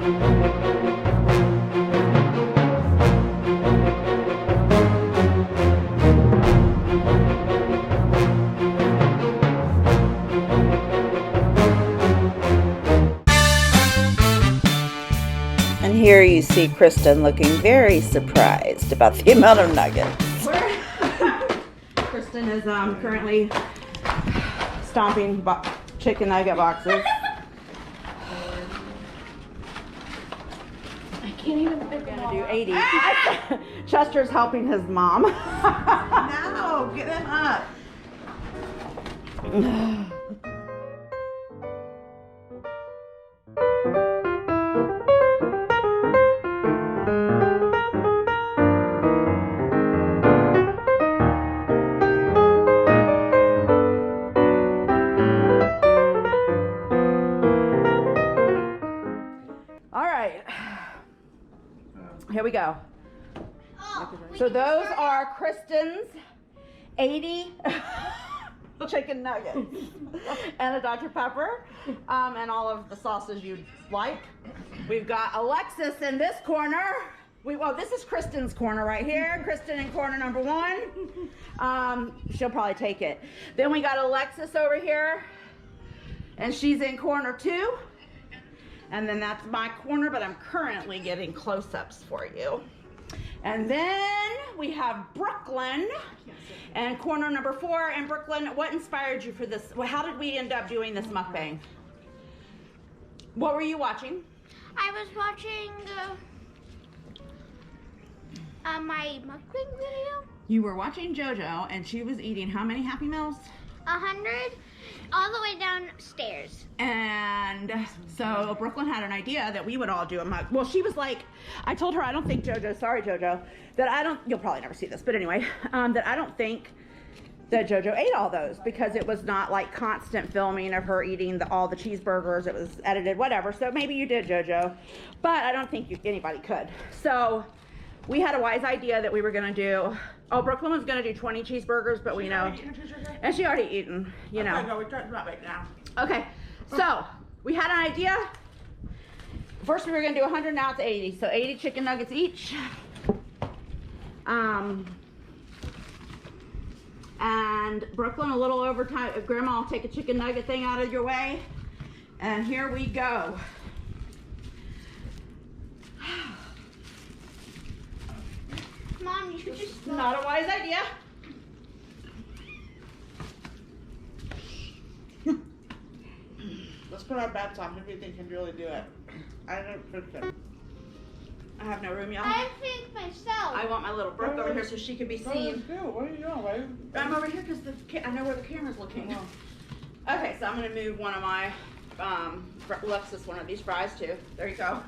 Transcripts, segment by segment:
And here you see Kristen looking very surprised about the amount of nuggets. Kristen is currently stomping chicken nugget boxes. I can't even pick them Gonna all do up. 80. Chester's helping his mom. No, get him up. Here we go. So those are Kristen's 80 chicken nuggets and a Dr. Pepper and all of the sauces you'd like. We've got Alexis in this corner. Well, this is Kristen's corner right here. Kristen in corner number 1. She'll probably take it. Then we got Alexis over here, and she's in corner 2. And then that's my corner, but I'm currently getting close-ups for you. And then we have Brooklyn and corner number 4. And Brooklyn, what inspired you for this? How did we end up doing this mukbang? What were you watching? I was watching my mukbang video. You were watching JoJo, and she was eating how many Happy Meals? 100, all the way downstairs. And so Brooklyn had an idea that we would all do a muk. Well, she was like, I told her I don't think JoJo, sorry JoJo, that I don't, you'll probably never see this, but anyway, that I don't think that JoJo ate all those because it was not like constant filming of her eating all the cheeseburgers. It was edited, whatever. So maybe you did, JoJo, but I don't think anybody could. So we had a wise idea that we were gonna do. Oh, Brooklyn was gonna do 20 cheeseburgers, but we know, and she already eaten, you know. Okay, no, we're talking about right now. Okay, so we had an idea. First we were gonna do 100, now it's 80. So 80 chicken nuggets each. And Brooklyn, a little over time. Grandma will take a chicken nugget thing out of your way. And here we go. Mom, you should just Not a wise idea. Let's put our bets on if we can really do it. I don't think so. I have no room, y'all. I think myself. I want my little Brooke over here so she can be seen. What are you doing, babe? I'm over here because I know where the camera's looking. Oh. Okay, so I'm gonna move one of my Alexis one of these fries too. There you go.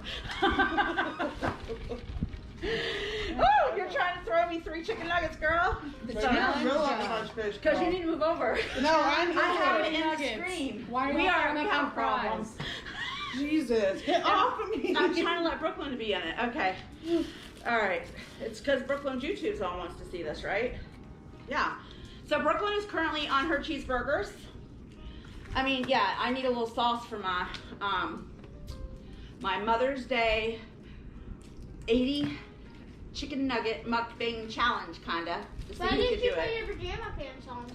Oh, you're trying to throw me 3 chicken nuggets, girl. But you don't realize how much fish. Because you need to move over. No, I know. I have it in the Nuggets. screen. Why are We you are not have making problems. Jesus, get off of me. I'm trying to let Brooklyn be in it. Okay. All right. It's because Brooklyn's YouTube's all wants to see this, right? Yeah. So Brooklyn is currently on her cheeseburgers. I mean, yeah, I need a little sauce for my my Mother's Day 80 chicken nugget mukbang challenge, kinda. To see Why who did could you do put it. your pajama pants on?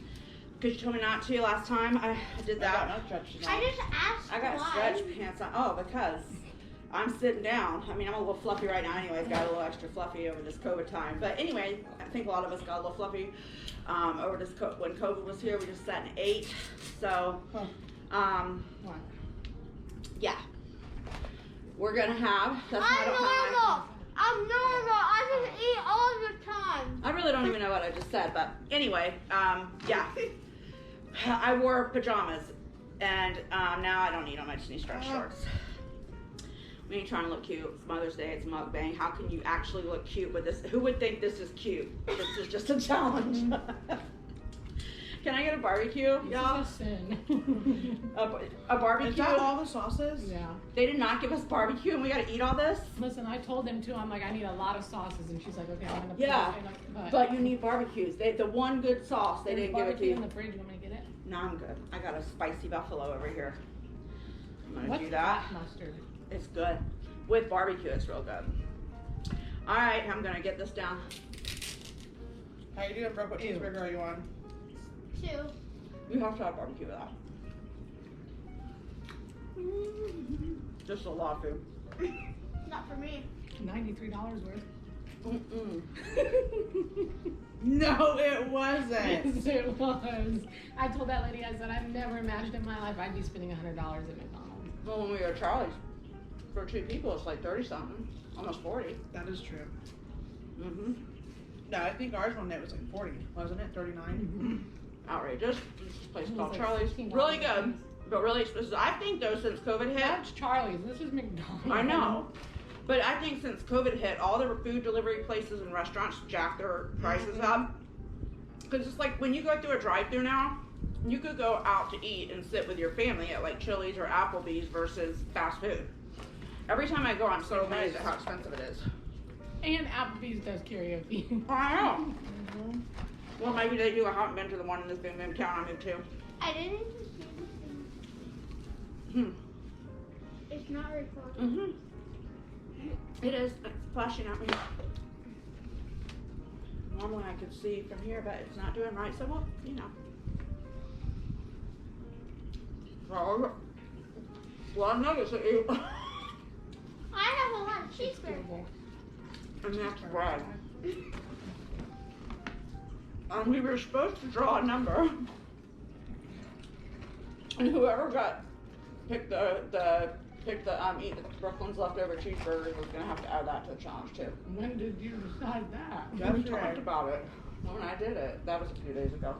Because you told me not to last time. I did that. No stretches I on. just asked I got why. stretch pants on. Oh, because I'm sitting down. I mean, I'm a little fluffy right now anyways. Got a little extra fluffy over this COVID time. But anyway, I think a lot of us got a little fluffy over this when COVID was here. We just sat and ate. So, yeah. We're going to have. That's why I I'm don't have my. normal. I'm normal. I just eat all the time. I really don't even know what I just said. But anyway, yeah. I wore pajamas. And now I don't need them. I just need stretch shorts. We ain't trying to look cute. It's Mother's Day. It's mukbang. How can you actually look cute with this? Who would think this is cute? This is just a challenge. Can I get a barbecue, y'all? This is a sin. A barbecue? Is that all the sauces? Yeah. They did not give us barbecue, and we got to eat all this. Listen, I told them too. I'm like, I need a lot of sauces, and she's like, okay, I'm gonna. Put Yeah, it, but you need barbecues. The one good sauce they didn't give it to you. in the fridge. You want me to get it? No, I'm good. I got a spicy buffalo over here. I'm gonna What's do that. hot mustard? It's good. with barbecue. It's real good. All right, I'm gonna get this down. How you doing, Brooke? What cheeseburger are you on? 2. You have to have barbecue with that. Just a lot of food. Not for me. $93 worth. No, it wasn't. Yes, it was. I told that lady, I said, I've never imagined in my life I'd be spending $100 at McDonald's. Well, when we were at Charlie's, for 2 people, it's like 30 something, almost 40. That is true. Mm-hmm. No, I think ours one night was like 40, wasn't it? 39. Outrageous. This place It was called like Charlie's. $16. Really good, but really expensive. I think though, since COVID hit, That's Charlie's. This is McDonald's. I know. But I think since COVID hit, all the food delivery places and restaurants jacked their prices up. Because it's like when you go through a drive-thru now, you could go out to eat and sit with your family at like Chili's or Applebee's versus fast food. Every time I go, I'm so amazed at how expensive it is. And Applebee's does karaoke. I know. Well, maybe they do. I haven't been to the one in this big town I moved to. I didn't even see the thing. It's not recording. Mm-hmm. It is. It's flashing at me. Normally I could see from here, but it's not doing right. So, well, you know. Oh, a lot of nuggets to eat. I have a lot of cheeseburgers. And that's bread. We were supposed to draw a number. And whoever picked the eat Brooklyn's leftover cheeseburgers was gonna have to add that to the challenge too. When did you decide that? We talked about it when I did it. That was a few days ago.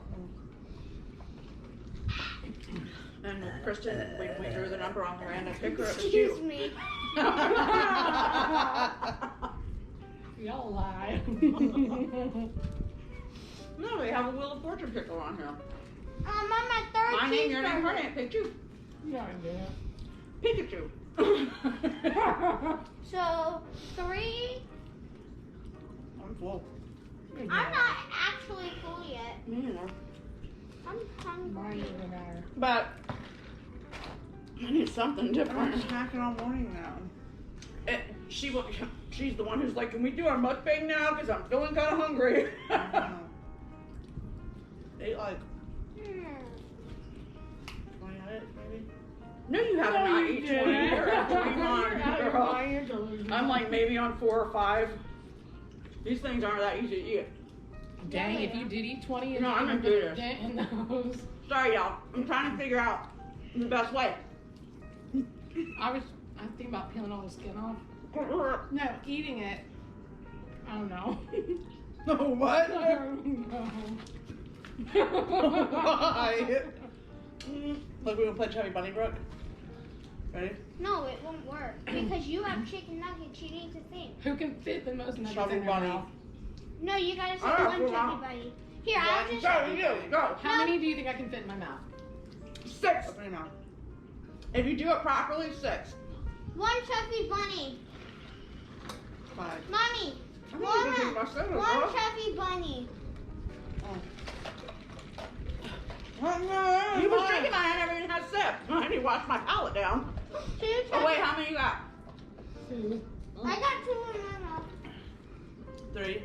And Kristen, we drew the number on the random picker. It was Excuse you. me. Y'all lie. No, we have a Wheel of Fortune picker on here. I'm on my 3rd My name, your name, her cheeseburger. name, Pikachu. Yeah, I did. Pikachu. So 3. I'm full. I'm not actually full yet. I'm Mine hungry. doesn't matter. But I need something I'm different. snacking all morning now. She's the one who's like, can we do our mukbang now? Because I'm feeling kind of hungry. Ate like Hmm. 20 minutes maybe. No, you haven't. I eat 20. You're at 21, girl. You're I'm like maybe on 4 or 5. These things aren't that easy to eat. Dang, if you did eat 20 No, I'm gonna do this. in those. Sorry, y'all. I'm trying to figure out the best way. I was thinking about peeling all the skin off. No, eating it. I don't know. What? No. Why? Look, we're gonna play Chubby Bunny, Brooke. Ready? No, it won't work because you have chicken nuggets. You need to think. Who can fit the most nuggets Chubby in her Bunny. mouth? No, you gotta say Alright, one well, chubby bunny. Here, I'll just. Go, you go. How many do you think I can fit in my mouth? 6. Open your mouth. If you do it properly, 6. One chubby bunny. 5. Mommy, I think you can take my soda, one girl. chubby bunny. You was drinking mine. I never even had a sip. I need to wash my palate down. 2 chubby. Oh wait, how many you got? 2. I got 2 in my mouth. 3.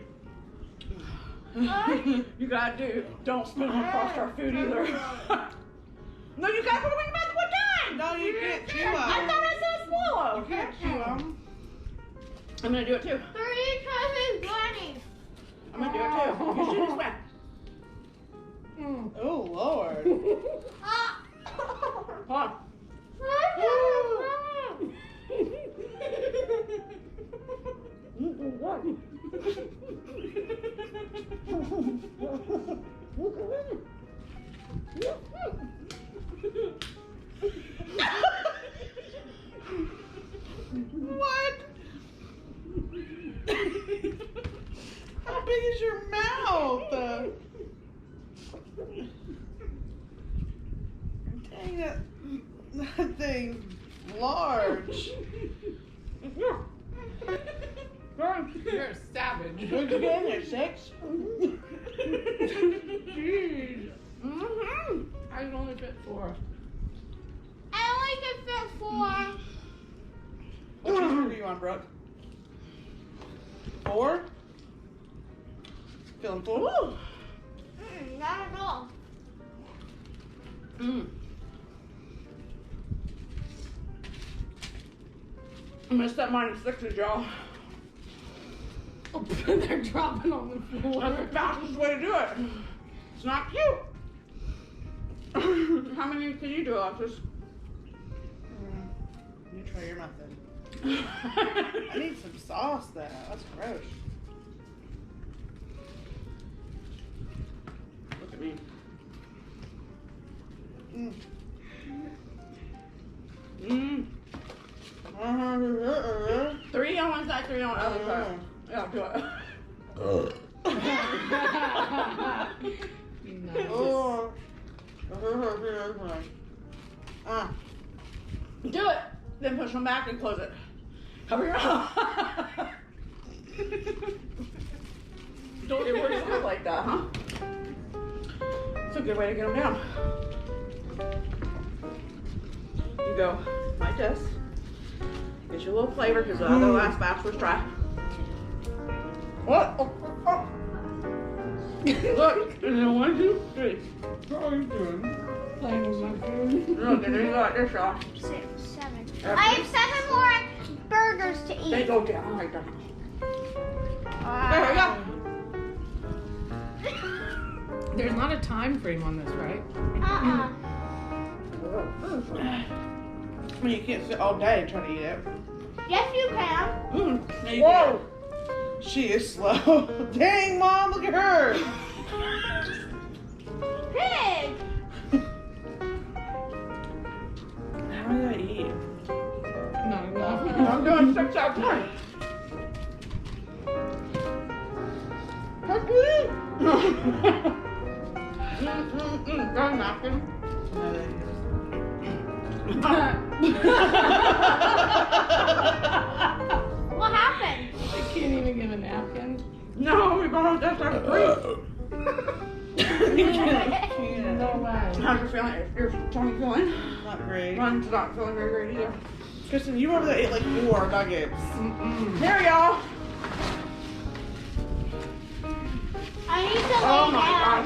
You gotta do. Don't spit on across our food either. No, you gotta put them in your mouth one time. No, you can't chew them. I thought I said swallow. You can't chew them. I'm gonna do it too. 3 chubby bunnies. I'm gonna do it too. You should just went. Oh, Lord. Ah. Hold on. What? How big is your mouth? Dang, that thing's large. You're a savage. What'd you get in there, 6? Jeez. I can only fit 4. I only can fit 4. What cheeseburger are you on, Brooke? 4? Feeling full? Not at all. I missed that -6s, y'all. Oh, they're dropping on the floor. That's the fastest way to do it. It's not cute. How many can you do, Alexis? You try your method. I need some sauce, though. That's gross. Look at me. 3 on one side, 3 on the other side. Yeah, do it. Oh. Do it. Then push them back and close it. Cover your mouth. Don't get worried about like that, huh? It's a good way to get them down. You go like this. Get your little flavor because the other last batch was dry. What? Oh. Look, and then 1, 2, 3. What are you doing? Playing with my food. Look, and then you got this, y'all. 6, 7. I have 7 more burgers to eat. They go down like that. There we go. There's not a time frame on this, right? I mean, you can't sit all day trying to eat it. Yes, you can. No, you can't. She is slow. Dang, Mom, look at her. Pig. How did I eat? Not enough. I'm doing 6 out of 10. That's good. Got a napkin? What happened? I can't even give a napkin. No, we bought just like 3. No way. How's your feeling? Your tummy feeling? Not great. Mine's not feeling very great either. Kristen, you over there ate like 4 nuggets. There, y'all. I need to lay down.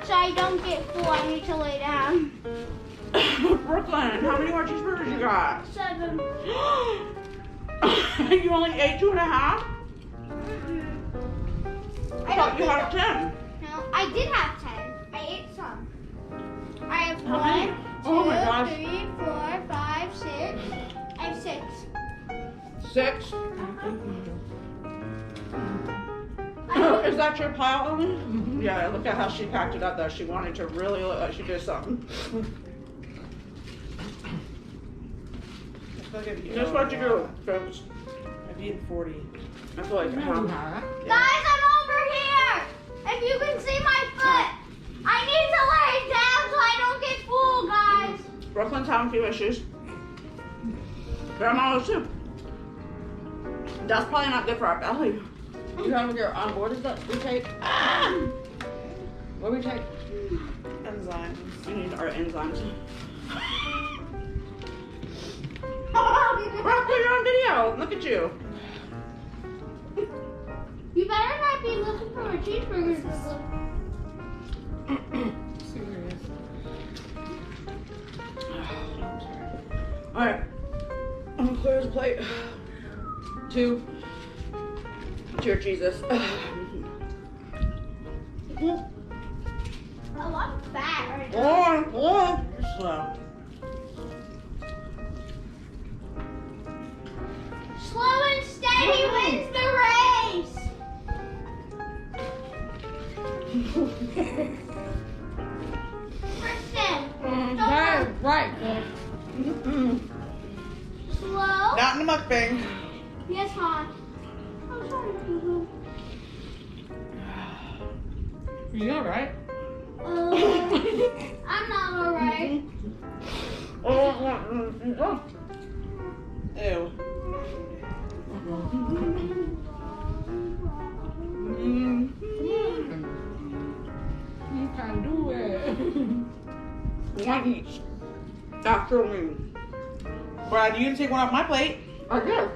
So I don't get full, I need to lay down. Brooklyn, how many more cheeseburgers you got? 7. You only ate 2.5? I thought you had 10. No, I did have 10. I ate some. I have How many? 1, 2, Oh my gosh. 3, 4, 5, 6. I have 6. 6? Is that your pile, Ellen? Yeah, look at how she packed it up though. She wanted to really look like she did something. Just what you do, folks. I've eaten 40. I feel like Guys, I'm over here. If you can see my foot, I need to lay down so I don't get full, guys. Brooklyn's having a few issues. Grandma was too. That's probably not good for our belly. You know what your what is that we take? What do we take? Enzymes. We need our enzymes. Brooklyn, you're on video. Look at you. You better not be looking for a cheeseburger. Serious. Alright. I'm gonna clear the plate. 2. Dear Jesus. A lot of fat right now. Oh, you're slow. Slow and steady wins the race. Kristen, Right. slow. Not in the mukbang. Yes, hon. I'm sorry, Boo-Boo. Are you alright? I'm not alright. Ew. You can do it. 1 each. After me. Brad, you can take 1 off my plate. I did.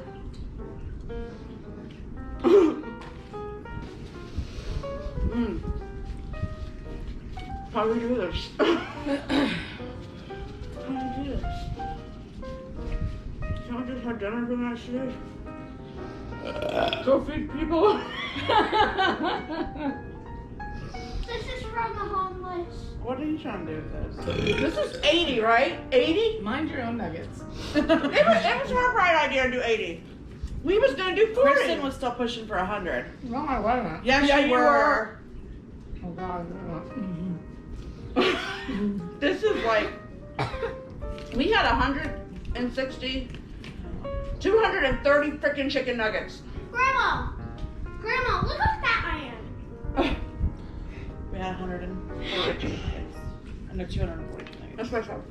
How do we do this? How do we do this? Can't we just have dinner the next day? Go feed people. This is from the homeless. What are you trying to do with this? This is 80, right? 80? Mind your own nuggets. It was our bright idea to do 80. We was gonna do 40. Kristen was still pushing for 100. No, I wasn't. Yes, Yeah, you you were. Oh God. This is like, we had 160, 230 freaking chicken nuggets. Grandma, look how fat I am. We had 140 chicken nuggets. And 240 chicken nuggets. That's my fault.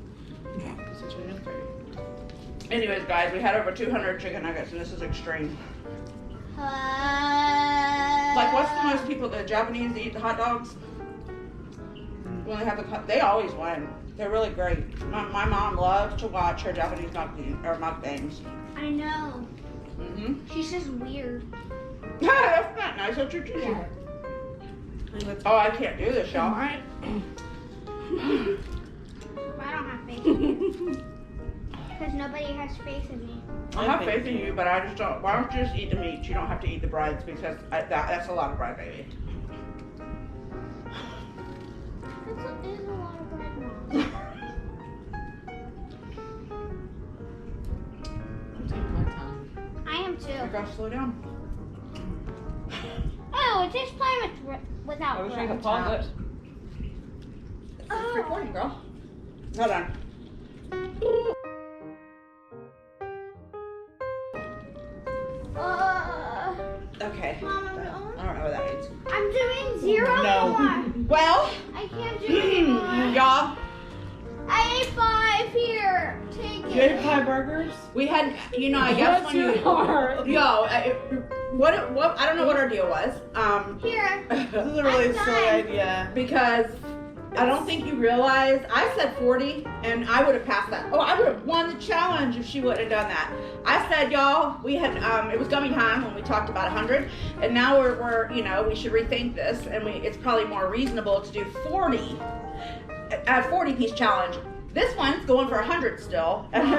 So 230. Anyways, guys, we had over 200 chicken nuggets, and this is extreme. Like, what's the most people, the Japanese eat the hot dogs? When they have they always win. They're really great. My mom loves to watch her Japanese mukbangs. I know. Mm-hmm. She's just weird. That's not nice. That's your tissue. Oh, I can't do this, y'all. I don't have faith in you. Because nobody has faith in me. I have faith in you, but I just don't. Why don't you just eat the meat? You don't have to eat the breads because that's a lot of bread, baby. That is a lot of bread, Mom. I'm taking my time. I am You too. gotta slow down. Oh, it's just playing without I wish I bread. could pause it. It's recording, girl. Hold on. Okay. Mom, I don't know what that means. I'm doing 0 No. more. Well, I can't do anymore. y'all, I ate 5 here. Take You ate it. 5 burgers? we had, you know, I guess when you, hard. yo, what, I don't know what our deal was, Here. This is a really I'm silly done. idea. because I don't think you realize, I said 40, and I would have passed that. Oh, I would have won the challenge if she wouldn't have done that. I said, y'all, we had, it was gummy time when we talked about 100, and now we're you know, we should rethink this, and it's probably more reasonable to do 40, a 40-piece challenge. This one's going for 100 still, and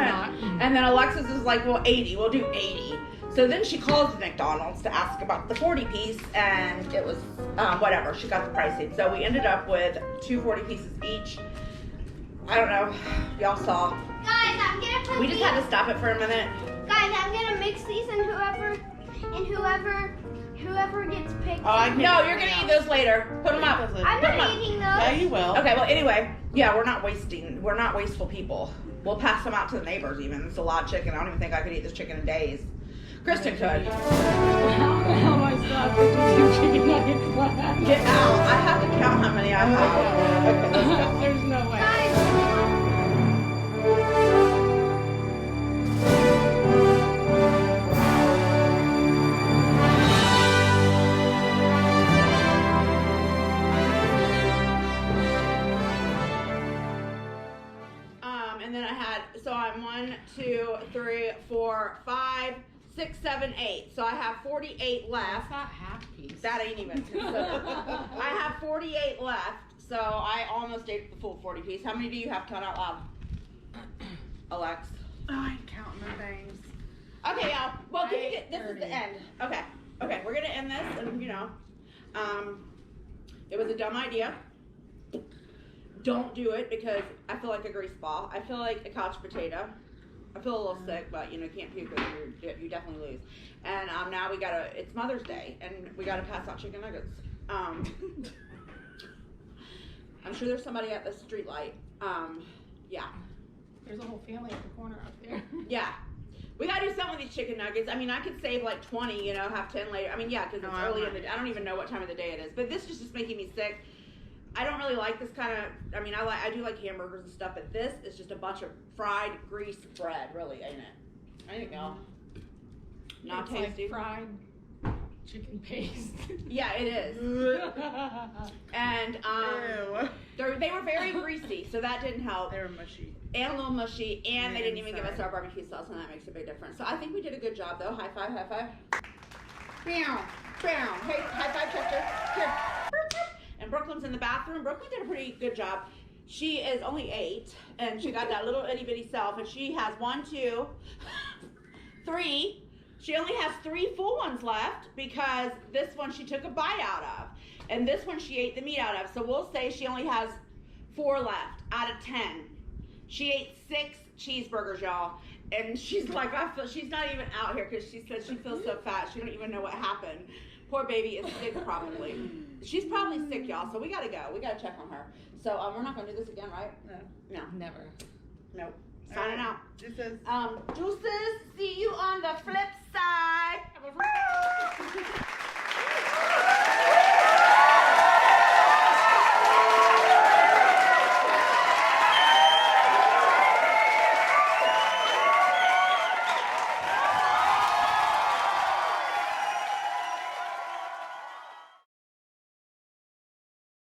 then Alexis is like, well, 80, we'll do 80. So then she calls McDonald's to ask about the 40-piece, and it was whatever. She got the pricing. So we ended up with 2 40-pieces each. I don't know. Y'all saw. Guys, I'm gonna put We just these. had to stop it for a minute. Guys, I'm gonna mix these, and whoever gets picked. Oh, I can No, you're gonna eat those later. Put them up. I'm Put 'em not up. eating those. Yeah, you will. Okay. Well, anyway, yeah, we're not wasteful people. We'll pass them out to the neighbors. Even it's a lot of chicken. I don't even think I could eat this chicken in days. Kristen could. How the hell am I still have 52 chicken nuggets left? Get out. I have to count how many I have. Okay, let's go. There's no way. And then I had, so I'm 1, 2, 3, 4, 5, 6, 7, 8. So I have 48 left. That's not half piece. That ain't even. I have 48 left, so I almost ate the full 40 piece. How many do you have? Count out loud. Alex. Oh, I ain't counting the things. Okay, y'all. Well, can you get, this is 30. the end. Okay. Okay, we're gonna end this, and you know, it was a dumb idea. Don't do it because I feel like a grease ball. I feel like a couch potato. I feel a little sick, but you know, can't puke because you definitely lose. And now it's Mother's Day, and we gotta pass out chicken nuggets. I'm sure there's somebody at the street light. Yeah. There's a whole family at the corner up there. Yeah. We gotta do something with these chicken nuggets. I mean, I could save like 20, you know, have 10 later. I mean, yeah, because it's early in the day. I don't even know what time of the day it is. But this is just making me sick. I don't really like this kind of, I mean, I do like hamburgers and stuff, but this is just a bunch of fried greased bread, really, ain't it? I think so. Not It's tasty. like fried chicken paste. Yeah, it is. And Ew. They were very greasy, so that didn't help. They were mushy. And a little mushy, and they didn't even give us Inside. our barbecue sauce, and that makes a big difference. So I think we did a good job, though. High five, high five. Meow, meow. Hey, high five, Chester. Here. And Brooklyn's in the bathroom. Brooklyn did a pretty good job. She is only 8, and she got that little itty bitty self, and she has 1, 2, 3. She only has 3 full ones left because this one she took a bite out of, and this one she ate the meat out of. So we'll say she only has 4 left out of 10. She ate 6 cheeseburgers, y'all, and she's like, I feel she's not even out here because she said she feels so fat she don't even know what happened. Poor baby is sick probably. She's probably sick, y'all. So we gotta go. We gotta check on her. So we're not gonna do this again, right? No. No. Never. Nope. Signing out. This is. Deuces. See you on the flip side.